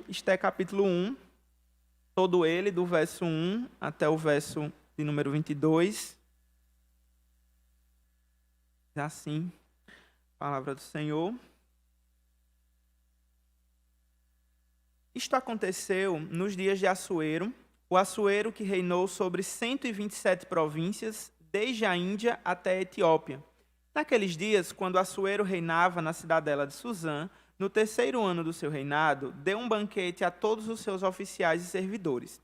Esté capítulo 1, todo ele, do verso 1 até o verso de número 22. Assim, palavra do Senhor. Isto aconteceu nos dias de Assuero, o Assuero que reinou sobre 127 províncias, desde a Índia até a Etiópia. Naqueles dias, quando Assuero reinava na cidadela de Suzã, no terceiro ano do seu reinado, deu um banquete a todos os seus oficiais e servidores.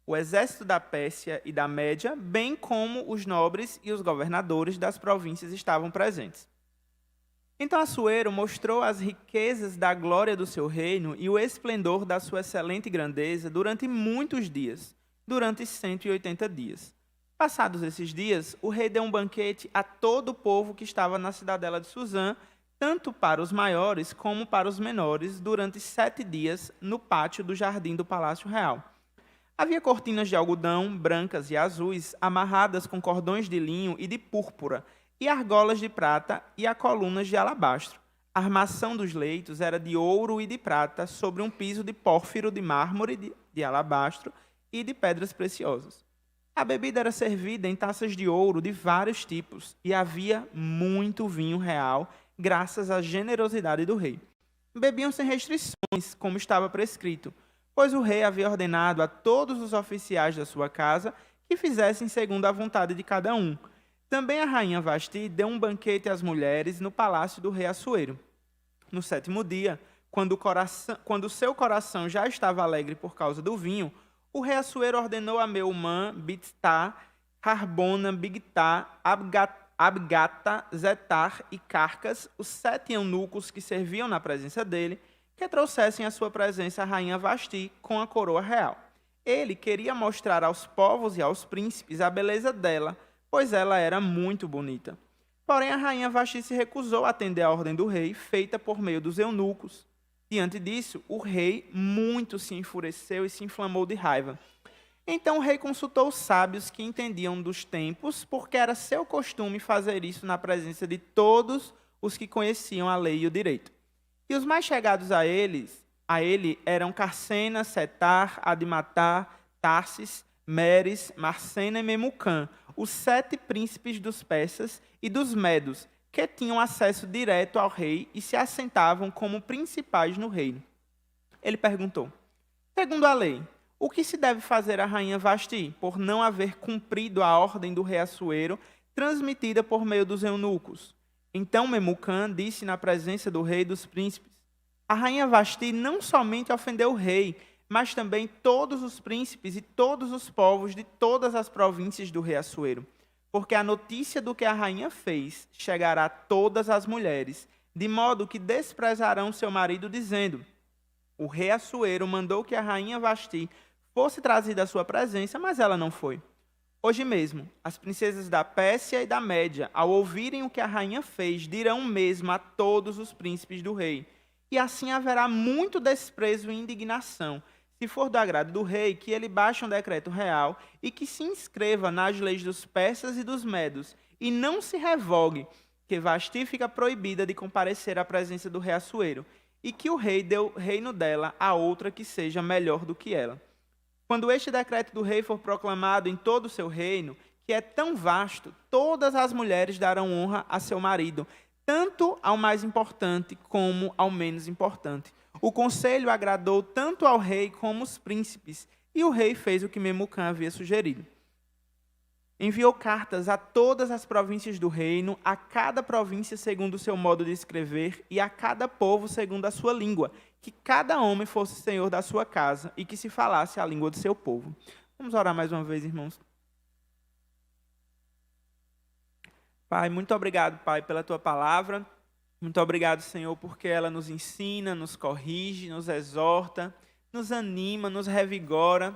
O exército da Pérsia e da Média, bem como os nobres e os governadores das províncias estavam presentes. Então Assuero mostrou as riquezas da glória do seu reino e o esplendor da sua excelente grandeza durante muitos dias, durante 180 dias. Passados esses dias, o rei deu um banquete a todo o povo que estava na cidadela de Suzã, tanto para os maiores como para os menores, durante 7 dias, no pátio do jardim do Palácio Real. Havia cortinas de algodão, brancas e azuis, amarradas com cordões de linho e de púrpura, e argolas de prata e a colunas de alabastro. A armação dos leitos era de ouro e de prata, sobre um piso de pórfiro, de mármore, de alabastro e de pedras preciosas. A bebida era servida em taças de ouro de vários tipos, e havia muito vinho real, graças à generosidade do rei. Bebiam sem restrições, como estava prescrito, pois o rei havia ordenado a todos os oficiais da sua casa que fizessem segundo a vontade de cada um. Também a rainha Vasti deu um banquete às mulheres no palácio do rei Assuero. No 7º dia, quando seu coração já estava alegre por causa do vinho, o rei Assuero ordenou a Meumã, Biztá, Harbona, Bigtá, Abgata, Zetar e Carcas, os 7 eunucos que serviam na presença dele, que trouxessem à sua presença a rainha Vasti com a coroa real. Ele queria mostrar aos povos e aos príncipes a beleza dela, pois ela era muito bonita. Porém, a rainha Vasti se recusou a atender à ordem do rei, feita por meio dos eunucos. Diante disso, o rei muito se enfureceu e se inflamou de raiva. Então o rei consultou os sábios que entendiam dos tempos, porque era seu costume fazer isso na presença de todos os que conheciam a lei e o direito. E os mais chegados a ele eram Carcena, Setar, Admatar, Tarsis, Meres, Marcena e Memucã, os 7 príncipes dos persas e dos medos, que tinham acesso direto ao rei e se assentavam como principais no reino. Ele perguntou: segundo a lei, o que se deve fazer à rainha Vasti, por não haver cumprido a ordem do rei Assuero, transmitida por meio dos eunucos? Então Memucã disse na presença do rei e dos príncipes: a rainha Vasti não somente ofendeu o rei, mas também todos os príncipes e todos os povos de todas as províncias do rei Assuero. Porque a notícia do que a rainha fez chegará a todas as mulheres, de modo que desprezarão seu marido, dizendo: o rei Assuero mandou que a rainha Vasti fosse trazida à sua presença, mas ela não foi. Hoje mesmo, as princesas da Pérsia e da Média, ao ouvirem o que a rainha fez, dirão mesmo a todos os príncipes do rei. E assim haverá muito desprezo e indignação, se for do agrado do rei, que ele baixe um decreto real e que se inscreva nas leis dos persas e dos medos, e não se revogue, que Vasti fica proibida de comparecer à presença do rei Assuero, e que o rei dê o reino dela a outra que seja melhor do que ela. Quando este decreto do rei for proclamado em todo o seu reino, que é tão vasto, todas as mulheres darão honra a seu marido, tanto ao mais importante como ao menos importante. O conselho agradou tanto ao rei como aos príncipes, e o rei fez o que Memucã havia sugerido. Enviou cartas a todas as províncias do reino, a cada província segundo o seu modo de escrever, e a cada povo segundo a sua língua, que cada homem fosse senhor da sua casa, e que se falasse a língua do seu povo. Vamos orar mais uma vez, irmãos. Pai, muito obrigado, Pai, pela Tua palavra. Muito obrigado, Senhor, porque ela nos ensina, nos corrige, nos exorta, nos anima, nos revigora.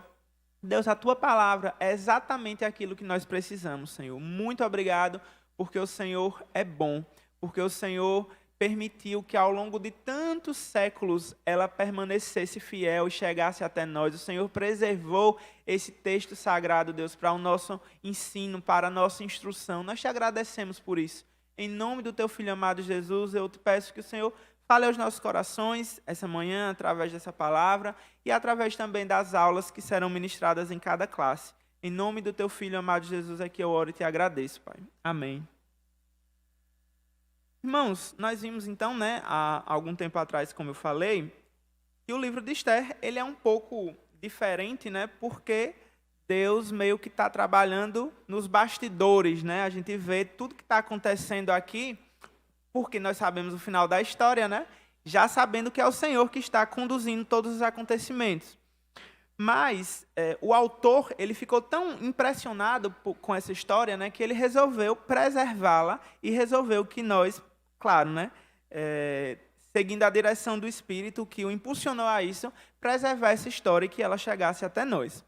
Deus, a Tua palavra é exatamente aquilo que nós precisamos, Senhor. Muito obrigado, porque o Senhor é bom, porque o Senhor permitiu que ao longo de tantos séculos ela permanecesse fiel e chegasse até nós. O Senhor preservou esse texto sagrado, Deus, para o nosso ensino, para a nossa instrução. Nós te agradecemos por isso. Em nome do Teu Filho amado Jesus, eu te peço que o Senhor fale aos nossos corações essa manhã, através dessa palavra e através também das aulas que serão ministradas em cada classe. Em nome do teu Filho amado Jesus, é que eu oro e te agradeço, Pai. Amém. Irmãos, nós vimos então, há algum tempo atrás, como eu falei, que o livro de Esther, ele é um pouco diferente, porque Deus meio que está trabalhando nos bastidores, A gente vê tudo que está acontecendo aqui, porque nós sabemos o final da história, Já sabendo que é o Senhor que está conduzindo todos os acontecimentos. Mas o autor, ele ficou tão impressionado com essa história, que ele resolveu preservá-la e resolveu que nós, claro, seguindo a direção do Espírito que o impulsionou a isso, preservar essa história e que ela chegasse até nós.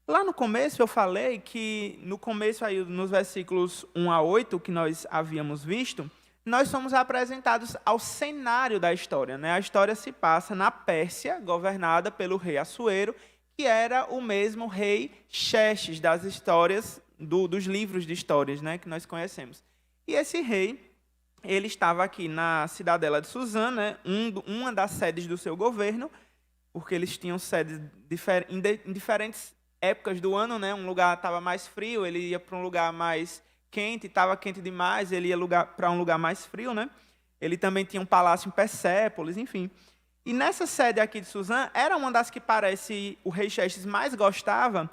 Lá no começo eu falei que, no começo aí, nos versículos 1 a 8, que nós havíamos visto, nós somos apresentados ao cenário da história. A história se passa na Pérsia, governada pelo rei Assuero, que era o mesmo rei Xerxes das histórias, dos livros de histórias, que nós conhecemos. E esse rei, ele estava aqui na cidadela de Suzã, uma das sedes do seu governo, porque eles tinham sedes em diferentes épocas do ano, Um lugar estava mais frio, ele ia para um lugar mais quente, estava quente demais, ele ia para um lugar mais frio, Ele também tinha um palácio em Persépolis, enfim. E nessa sede aqui de Suzã, era uma das que parece o rei Xerxes mais gostava.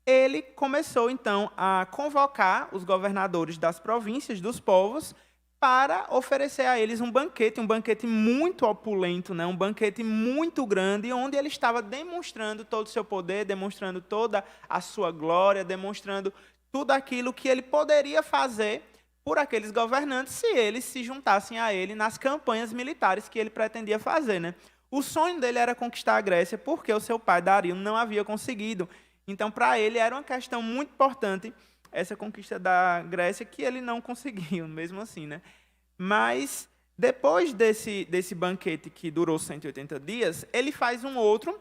Ele começou, então, a convocar os governadores das províncias, dos povos, para oferecer a eles um banquete muito opulento, um banquete muito grande, onde ele estava demonstrando todo o seu poder, demonstrando toda a sua glória, demonstrando tudo aquilo que ele poderia fazer por aqueles governantes se eles se juntassem a ele nas campanhas militares que ele pretendia fazer. O sonho dele era conquistar a Grécia, porque o seu pai, Dario, não havia conseguido. Então, para ele, era uma questão muito importante essa conquista da Grécia, que ele não conseguiu, mesmo assim. Mas, depois desse banquete que durou 180 dias, ele faz um outro,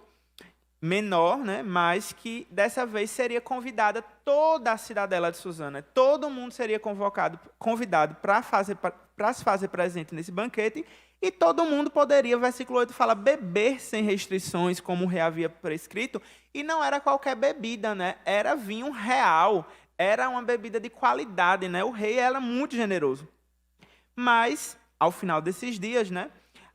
menor, mas que dessa vez seria convidada toda a cidadela de Suzã. Todo mundo seria convidado para se fazer presente nesse banquete, e todo mundo poderia, versículo 8 fala, beber sem restrições, como o rei havia prescrito, e não era qualquer bebida, era vinho real, era uma bebida de qualidade, O rei era muito generoso. Mas, ao final desses dias,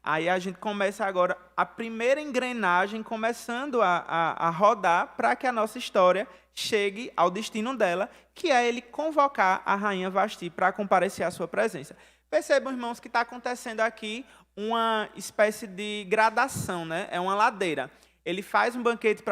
aí a gente começa agora a primeira engrenagem começando a rodar para que a nossa história chegue ao destino dela, que é ele convocar a rainha Vasti para comparecer à sua presença. Percebam, irmãos, que está acontecendo aqui uma espécie de gradação, É uma ladeira. Ele faz um banquete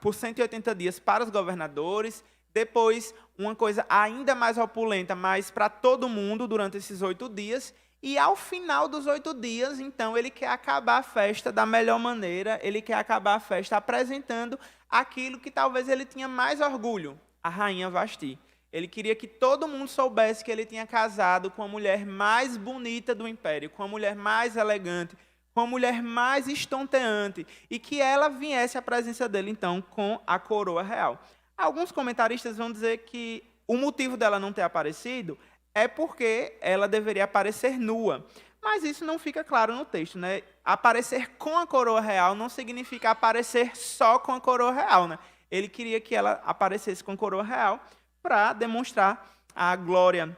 por 180 dias para os governadores, depois uma coisa ainda mais opulenta, mas para todo mundo durante esses 8 dias, e ao final dos 8 dias, então, ele quer acabar a festa da melhor maneira, ele quer acabar a festa apresentando aquilo que talvez ele tinha mais orgulho, a rainha Vasti. Ele queria que todo mundo soubesse que ele tinha casado com a mulher mais bonita do império, com a mulher mais elegante, com a mulher mais estonteante, e que ela viesse à presença dele, então, com a coroa real. Alguns comentaristas vão dizer que o motivo dela não ter aparecido é porque ela deveria aparecer nua. Mas isso não fica claro no texto. Aparecer com a coroa real não significa aparecer só com a coroa real. Ele queria que ela aparecesse com a coroa real para demonstrar a glória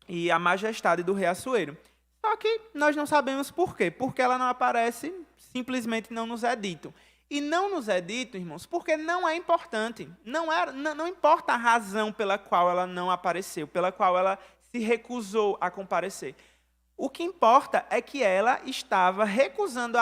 e a majestade do rei Assuero. Só que nós não sabemos por quê. Porque ela não aparece, simplesmente não nos é dito. E não nos é dito, irmãos, porque não é importante. Não importa a razão pela qual ela não apareceu, pela qual ela se recusou a comparecer. O que importa é que ela estava recusando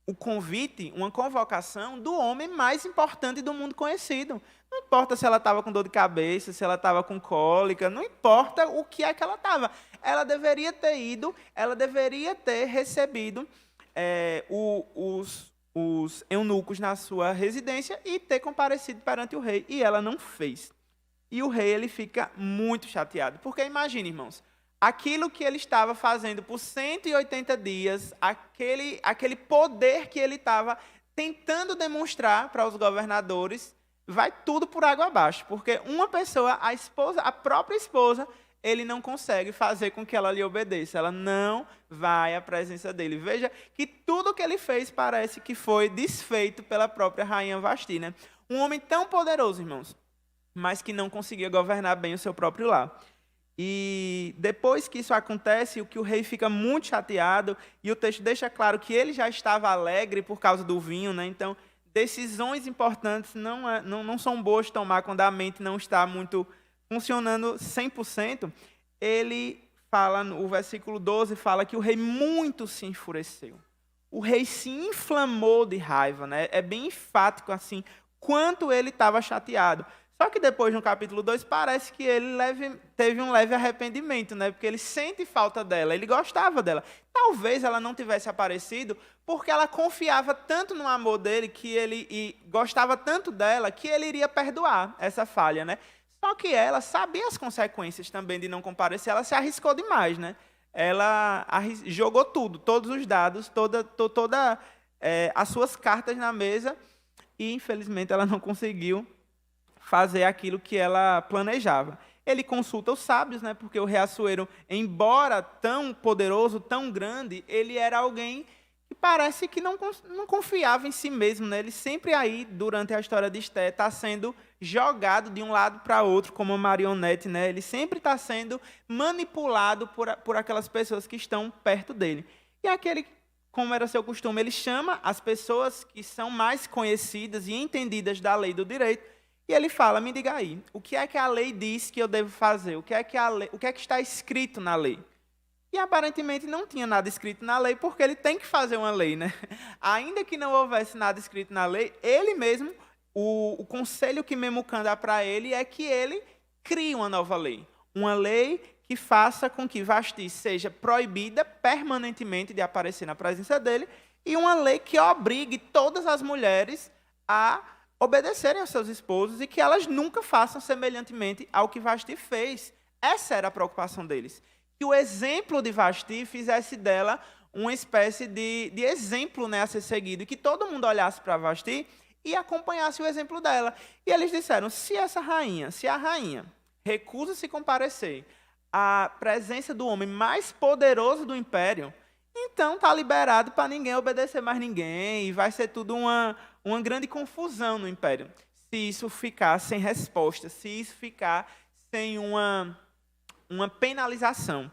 o convite, uma convocação do homem mais importante do mundo conhecido. Não importa se ela estava com dor de cabeça, se ela estava com cólica, não importa o que é que ela estava. Ela deveria ter ido, ela deveria ter recebido os eunucos na sua residência e ter comparecido perante o rei. E ela não fez. E o rei ele fica muito chateado. Porque imagine, irmãos, aquilo que ele estava fazendo por 180 dias, aquele poder que ele estava tentando demonstrar para os governadores, vai tudo por água abaixo. Porque uma pessoa, a própria esposa, ele não consegue fazer com que ela lhe obedeça. Ela não vai à presença dele. Veja que tudo que ele fez parece que foi desfeito pela própria rainha Vasti, né? Um homem tão poderoso, irmãos, mas que não conseguia governar bem o seu próprio lar. E depois que isso acontece, o que o rei fica muito chateado, e o texto deixa claro que ele já estava alegre por causa do vinho, né? Então, decisões importantes não são boas de tomar quando a mente não está muito funcionando 100%. Ele fala, o versículo 12 fala que o rei muito se enfureceu. O rei se inflamou de raiva, né? É bem enfático assim, quanto ele estava chateado. Só que depois, no capítulo 2, parece que ele teve um leve arrependimento, né? Porque ele sente falta dela, ele gostava dela. Talvez ela não tivesse aparecido porque ela confiava tanto no amor dele e gostava tanto dela que ele iria perdoar essa falha, né? Só que ela sabia as consequências também de não comparecer, ela se arriscou demais, né? Ela jogou tudo, todos os dados, todas as suas cartas na mesa e, infelizmente, ela não conseguiu fazer aquilo que ela planejava. Ele consulta os sábios, né? Porque o rei Assuero, embora tão poderoso, tão grande, ele era alguém que parece que não confiava em si mesmo, né? Ele sempre aí, durante a história de Esté, está sendo jogado de um lado para outro como uma marionete, né? Ele sempre está sendo manipulado por aquelas pessoas que estão perto dele. E aquele, como era seu costume, ele chama as pessoas que são mais conhecidas e entendidas da lei do direito. E ele fala, me diga aí, o que é que a lei diz que eu devo fazer? O que é que está escrito na lei? E aparentemente não tinha nada escrito na lei, porque ele tem que fazer uma lei, né? Ainda que não houvesse nada escrito na lei, ele mesmo, o conselho que Memucan dá para ele é que ele crie uma nova lei. Uma lei que faça com que Vasti seja proibida permanentemente de aparecer na presença dele, e uma lei que obrigue todas as mulheres a obedecerem aos seus esposos e que elas nunca façam semelhantemente ao que Vasti fez. Essa era a preocupação deles. Que o exemplo de Vasti fizesse dela uma espécie de exemplo, né, a ser seguido, e que todo mundo olhasse para Vasti e acompanhasse o exemplo dela. E eles disseram, se a rainha recusa-se comparecer à presença do homem mais poderoso do império, então está liberado para ninguém obedecer mais ninguém, e vai ser tudo uma grande confusão no império. Se isso ficar sem resposta, se isso ficar sem uma penalização.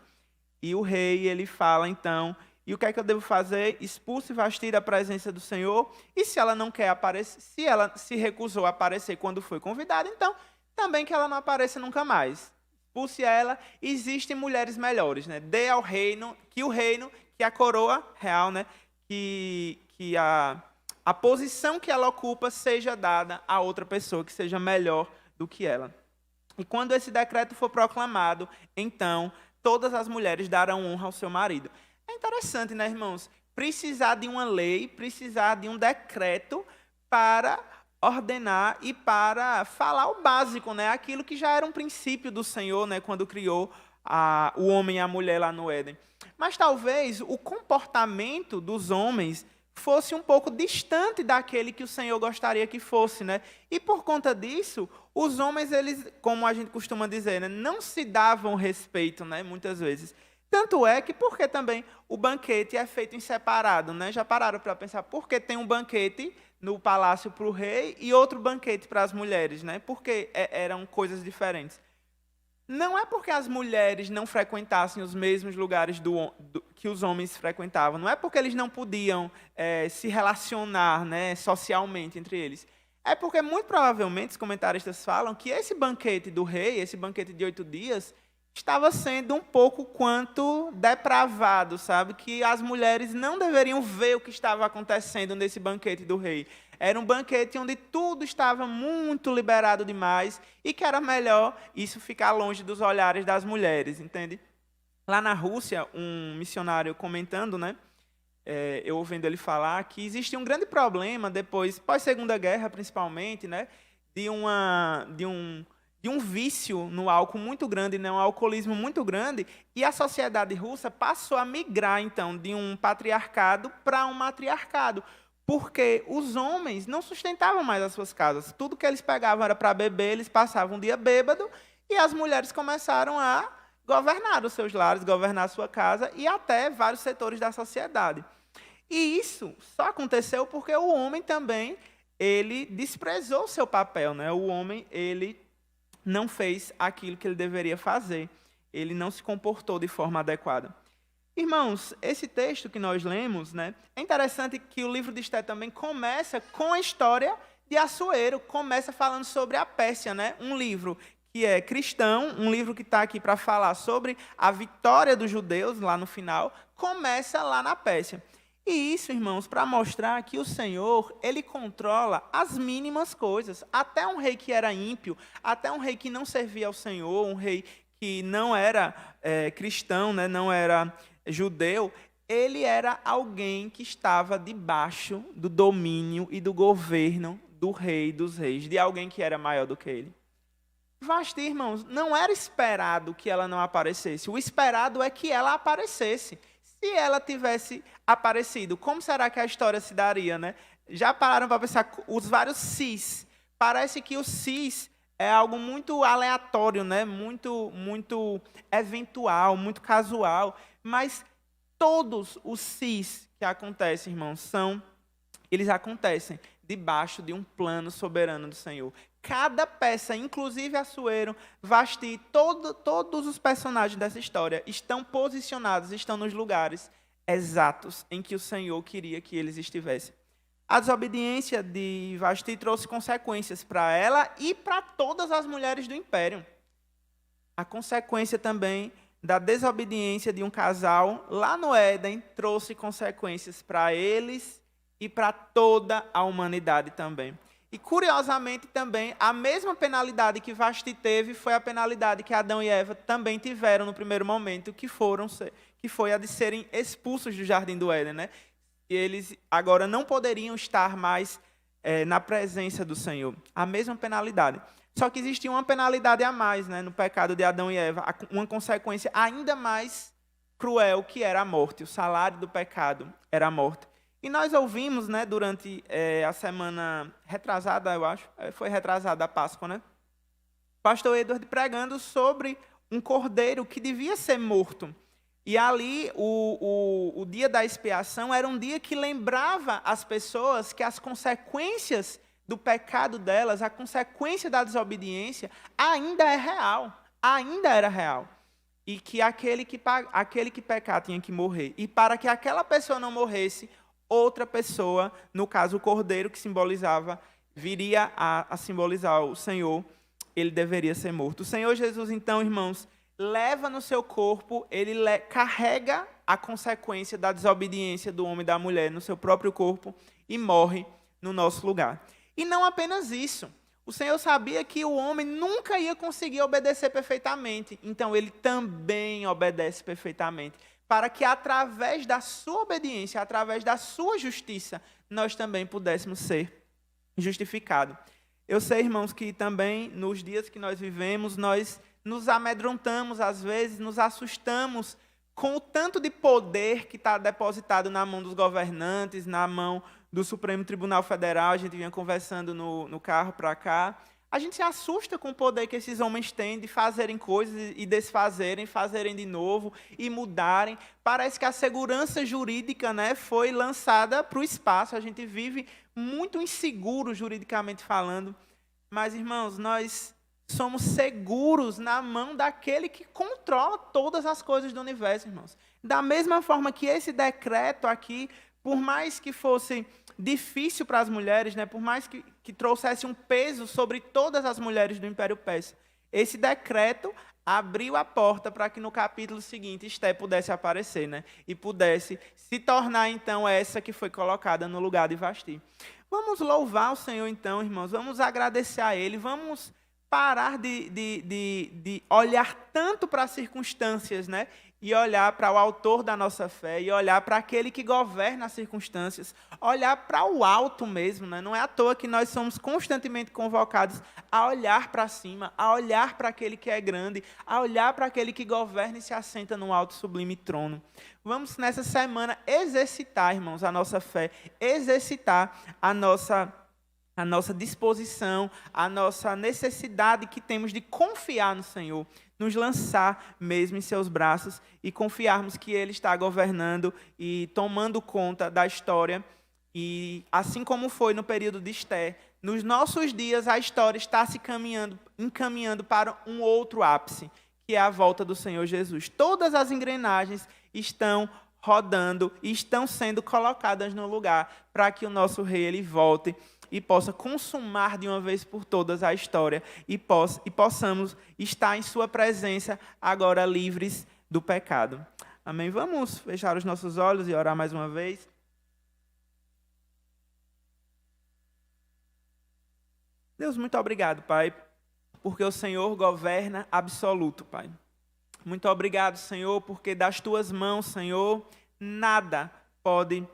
E o rei, ele fala, então, e o que é que eu devo fazer? Expulse Vasti da presença do Senhor, e se ela não quer aparecer, se ela se recusou a aparecer quando foi convidada, então, também que ela não apareça nunca mais. Expulse ela, existem mulheres melhores, né? Dê ao reino, que a coroa real, né? Que a posição que ela ocupa seja dada a outra pessoa que seja melhor do que ela. E quando esse decreto for proclamado, então, todas as mulheres darão honra ao seu marido. É interessante, né, irmãos? Precisar de uma lei, precisar de um decreto para ordenar e para falar o básico, né? Aquilo que já era um princípio do Senhor, né, quando criou o homem e a mulher lá no Éden. Mas talvez o comportamento dos homens fosse um pouco distante daquele que o Senhor gostaria que fosse, né? E por conta disso, os homens, eles, como a gente costuma dizer, né, não se davam respeito, né, muitas vezes. Tanto é que porque também o banquete é feito em separado, né? Já pararam para pensar por que tem um banquete no palácio para o rei e outro banquete para as mulheres, né? Porque eram coisas diferentes. Não é porque as mulheres não frequentassem os mesmos lugares que os homens frequentavam. Não é porque eles não podiam se relacionar, né, socialmente entre eles. É porque, muito provavelmente, os comentaristas falam que esse banquete do rei, esse banquete de 8 dias, estava sendo um pouco quanto depravado, sabe? Que as mulheres não deveriam ver o que estava acontecendo nesse banquete do rei. Era um banquete onde tudo estava muito liberado demais e que era melhor isso ficar longe dos olhares das mulheres, entende? Lá na Rússia, um missionário comentando, né? Eu ouvindo ele falar que existe um grande problema depois, pós-Segunda Guerra principalmente, né? De um vício no álcool muito grande, né? Um alcoolismo muito grande, e a sociedade russa passou a migrar, então, de um patriarcado para um matriarcado. Porque os homens não sustentavam mais as suas casas. Tudo que eles pegavam era para beber, eles passavam um dia bêbado, e as mulheres começaram a governar os seus lares, governar a sua casa e até vários setores da sociedade. E isso só aconteceu porque o homem também, ele desprezou o seu papel, né? O homem, ele não fez aquilo que ele deveria fazer. Ele não se comportou de forma adequada. Irmãos, esse texto que nós lemos, né, é interessante que o livro de Esther também começa com a história de Assuero, começa falando sobre a Pérsia, né? Um livro que é cristão, um livro que está aqui para falar sobre a vitória dos judeus lá no final, começa lá na Pérsia. E isso, irmãos, para mostrar que o Senhor, ele controla as mínimas coisas. Até um rei que era ímpio, até um rei que não servia ao Senhor, um rei que não era cristão, né, não era judeu, ele era alguém que estava debaixo do domínio e do governo do rei dos reis, de alguém que era maior do que ele. Vasti, irmãos, não era esperado que ela não aparecesse. O esperado é que ela aparecesse. Se ela tivesse aparecido, como será que a história se daria, né? Já pararam para pensar os vários sis? Parece que o sis é algo muito aleatório, né? Muito eventual, muito casual. Mas todos os sis que acontecem, irmãos, eles acontecem debaixo de um plano soberano do Senhor. Cada peça, inclusive Assuero, Vasti, todos os personagens dessa história estão posicionados, estão nos lugares exatos em que o Senhor queria que eles estivessem. A desobediência de Vasti trouxe consequências para ela e para todas as mulheres do império. A consequência também da desobediência de um casal lá no Éden trouxe consequências para eles e para toda a humanidade também. E, curiosamente, também, a mesma penalidade que Vasti teve foi a penalidade que Adão e Eva também tiveram no primeiro momento, que foi a de serem expulsos do Jardim do Éden, né? E eles agora não poderiam estar mais na presença do Senhor. A mesma penalidade. Só que existia uma penalidade a mais, né, no pecado de Adão e Eva, uma consequência ainda mais cruel, que era a morte. O salário do pecado era a morte. E nós ouvimos, né, durante a semana retrasada, eu acho, foi retrasada a Páscoa, né? Pastor Edward pregando sobre um cordeiro que devia ser morto. E ali, o dia da expiação era um dia que lembrava as pessoas que as consequências do pecado delas, a consequência da desobediência, ainda é real, ainda era real. E que aquele que pecar tinha que morrer. E para que aquela pessoa não morresse, outra pessoa, no caso o cordeiro que simbolizava, viria a simbolizar o Senhor, ele deveria ser morto. O Senhor Jesus, então, irmãos, leva no seu corpo, ele carrega a consequência da desobediência do homem e da mulher no seu próprio corpo e morre no nosso lugar. E não apenas isso. O Senhor sabia que o homem nunca ia conseguir obedecer perfeitamente, então ele também obedece perfeitamente, para que através da sua obediência, através da sua justiça, nós também pudéssemos ser justificados. Eu sei, irmãos, que também nos dias que nós vivemos, nós nos amedrontamos, às vezes, nos assustamos com o tanto de poder que está depositado na mão dos governantes, na mão do Supremo Tribunal Federal. A gente vinha conversando no carro para cá. A gente se assusta com o poder que esses homens têm de fazerem coisas e desfazerem, fazerem de novo e mudarem. Parece que a segurança jurídica, né, foi lançada para o espaço. A gente vive muito inseguro juridicamente falando. Mas, irmãos, nós somos seguros na mão daquele que controla todas as coisas do universo, irmãos. Da mesma forma que esse decreto aqui, por mais que fosse difícil para as mulheres, né, por mais que trouxesse um peso sobre todas as mulheres do Império Persa, esse decreto abriu a porta para que no capítulo seguinte Esther pudesse aparecer, né, e pudesse se tornar, então, essa que foi colocada no lugar de Vasti. Vamos louvar o Senhor, então, irmãos, vamos agradecer a Ele, vamos parar de olhar tanto para as circunstâncias, né? E olhar para o autor da nossa fé, e olhar para aquele que governa as circunstâncias, olhar para o alto mesmo, né? Não é à toa que nós somos constantemente convocados a olhar para cima, a olhar para aquele que é grande, a olhar para aquele que governa e se assenta no alto sublime trono. Vamos, nessa semana, exercitar, irmãos, a nossa fé, exercitar a nossa a nossa disposição, a nossa necessidade que temos de confiar no Senhor, nos lançar mesmo em seus braços e confiarmos que Ele está governando e tomando conta da história. E assim como foi no período de Esté, nos nossos dias a história está se encaminhando para um outro ápice, que é a volta do Senhor Jesus. Todas as engrenagens estão rodando e estão sendo colocadas no lugar para que o nosso rei ele volte e possa consumar de uma vez por todas a história e possamos estar em sua presença agora livres do pecado. Amém? Vamos fechar os nossos olhos e orar mais uma vez. Deus, muito obrigado, Pai, porque o Senhor governa absoluto, Pai. Muito obrigado, Senhor, porque das Tuas mãos, Senhor, nada pode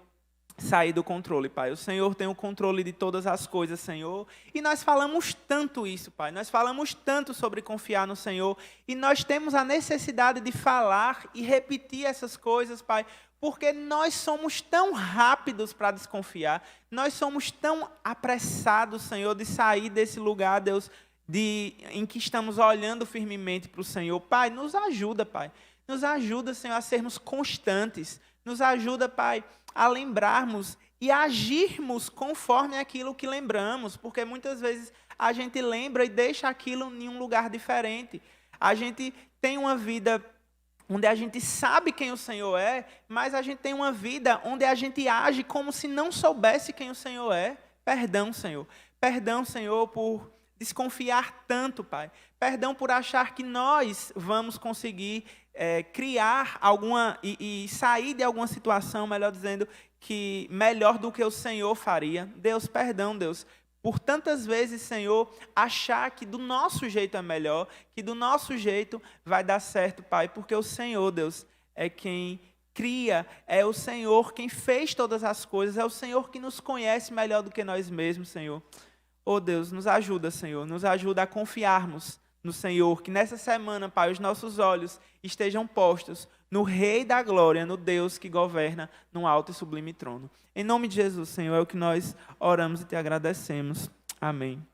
sair do controle, Pai. O Senhor tem o controle de todas as coisas, Senhor. E nós falamos tanto isso, Pai. Nós falamos tanto sobre confiar no Senhor. E nós temos a necessidade de falar e repetir essas coisas, Pai, porque nós somos tão rápidos para desconfiar. Nós somos tão apressados, Senhor, de sair desse lugar, Deus, em que estamos olhando firmemente para o Senhor. Pai, nos ajuda, Pai. Nos ajuda, Senhor, a sermos constantes. Nos ajuda, Pai, a lembrarmos e agirmos conforme aquilo que lembramos, porque muitas vezes a gente lembra e deixa aquilo em um lugar diferente. A gente tem uma vida onde a gente sabe quem o Senhor é, mas a gente tem uma vida onde a gente age como se não soubesse quem o Senhor é. Perdão, Senhor. Perdão, Senhor, por desconfiar tanto, Pai. Perdão por achar que nós vamos conseguir criar alguma e sair de alguma situação, melhor dizendo, que melhor do que o Senhor faria. Deus, perdão, Deus, por tantas vezes, Senhor, achar que do nosso jeito é melhor, que do nosso jeito vai dar certo, Pai, porque o Senhor, Deus, é quem cria, é o Senhor quem fez todas as coisas, é o Senhor que nos conhece melhor do que nós mesmos, Senhor. Oh Deus, nos ajuda, Senhor, nos ajuda a confiarmos no Senhor, que nessa semana, Pai, os nossos olhos estejam postos no Rei da Glória, no Deus que governa num alto e sublime trono. Em nome de Jesus, Senhor, é o que nós oramos e te agradecemos. Amém.